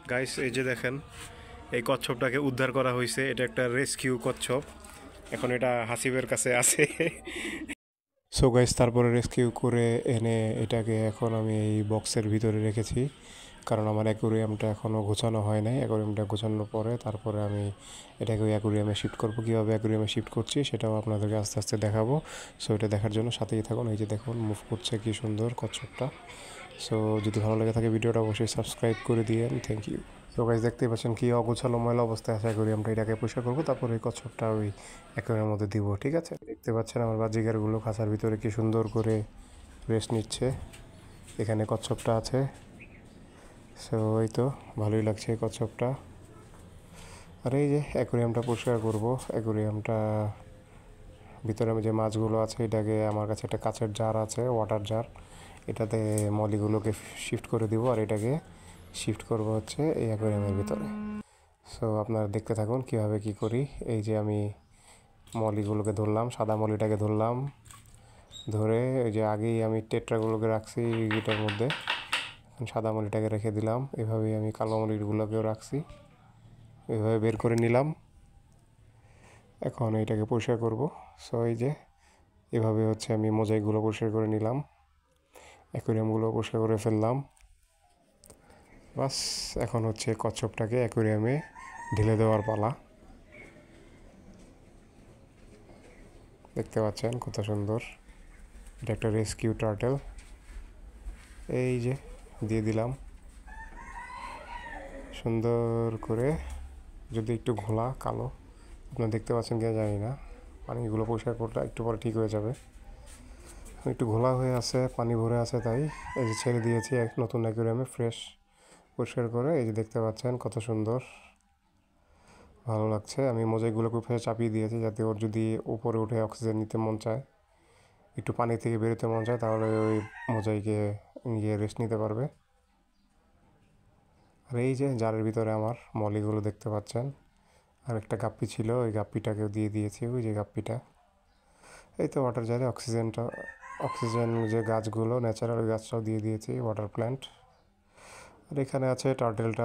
Guys এই যে দেখেন এই কচ্ছপটাকে উদ্ধার করা হয়েছে, এটা একটা রেস্কিউ কচ্ছপ। এখন এটা হাসিবের কাছে আছে। সো গাইস তারপরে রেস্কিউ করে এনে এটাকে এখন আমি এই বক্সের ভিতরে রেখেছি, কারণ আমার অ্যাকুরিয়ামটা এখনও গোছানো হয় নাই। অ্যাকুরিয়ামটা গোছানোর পরে তারপরে আমি এটাকে ওই অ্যাকুরিয়ামে শিফট করবো। কীভাবে অ্যাকুরিয়ামে শিফট করছি সেটাও আপনাদেরকে আস্তে আস্তে দেখাবো। সো এটা দেখার জন্য সাথেই থাকুন। এই যে দেখুন মুভ করছে কি সুন্দর কচ্ছপটা। সো যদি ভালো লেগে থাকে ভিডিওটা অবশ্যই সাবস্ক্রাইব করে দিয়েন। Thank you. সো গাইস দেখতেই পাচ্ছেন কি অগোছালো ময়লা অবস্থায় আছে অ্যাকুরিয়ামটা। এটাকে পরিষ্কার করবো, তারপরে এই কচ্ছপটা ওই অ্যাকুরিয়ামের মধ্যে দিব। ঠিক আছে, দেখতে পাচ্ছেন আমার বাজিগারগুলো খাঁচার ভিতরে কি সুন্দর করে রেস্ট নিচ্ছে। এখানে কচ্ছপটা আছে। সো এই তো ভালোই লাগছে কচ্ছপটা। আর এই যে অ্যাকুরিয়ামটা পরিষ্কার করব। অ্যাকুরিয়ামটা ভিতরে যে মাছগুলো আছে এটাকে, আমার কাছে একটা কাচের জার আছে, ওয়াটার জার, এটাতে মলিগুলোকে শিফট করে দিব আর এটাকে শিফট করব হচ্ছে এই অ্যাকুরিয়ামের ভিতরে। সো আপনারা দেখতে থাকুন কীভাবে কি করি। এই যে আমি মলিগুলোকে ধরলাম, সাদা মলিটাকে ধরলাম, ধরে ওই যে আগেই আমি টেট্রাগুলোকে রাখছি এটার মধ্যে, সাদা মলিটাকে রেখে দিলাম। এভাবেই আমি কালো মলিগুলোকেও রাখছি, এভাবে বের করে নিলাম। এখন এটাকে পরিষ্কার করব। সো এই যে এভাবে হচ্ছে আমি মোজাইকগুলো পরিষ্কার করে নিলাম, অ্যাকুরিয়ামগুলো পরিষ্কার করে ফেললাম। বাস এখন হচ্ছে কচ্ছপটাকে অ্যাকুরিয়ামে ঢেলে দেওয়ার পালা। দেখতে পাচ্ছেন কত সুন্দর, এটা একটা রেস্কিউ টার্টেল। এই যে দিয়ে দিলাম সুন্দর করে। যদি একটু ঘোলা কালো আপনারা দেখতে পাচ্ছেন কিনা জানি না, পানিগুলো পরিষ্কার করলে একটু পরে ঠিক হয়ে যাবে। একটু ঘোলা হয়ে আছে, পানি ভরে আছে, তাই এই যে ছেড়ে দিয়েছি এক নতুন অ্যাকুরিয়ামে ফ্রেশ পরিষ্কার করে। এই যে দেখতে পাচ্ছেন কত সুন্দর, ভালো লাগছে। আমি মোজাইকগুলোকে ফেলে চাপিয়ে দিয়েছি যাতে ওর যদি উপরে উঠে অক্সিজেন নিতে মন চায়, একটু পানি থেকে বেরোতে মন চায়, তাহলে ওই মোজাইকে গিয়ে রেস্ট নিতে পারবে। আর এই যে জারের ভিতরে আমার মলিগুলো দেখতে পাচ্ছেন। আর একটা গাপ্পি ছিল, ওই গাপ্পিটাকেও দিয়ে দিয়েছি, ওই যে গাপ্পিটা। এই তো ওয়াটার জারে অক্সিজেন যে গাছগুলো ন্যাচারাল গাছটাও দিয়ে দিয়েছি, ওয়াটার প্ল্যান্ট। আর এখানে আছে টার্টেলটা।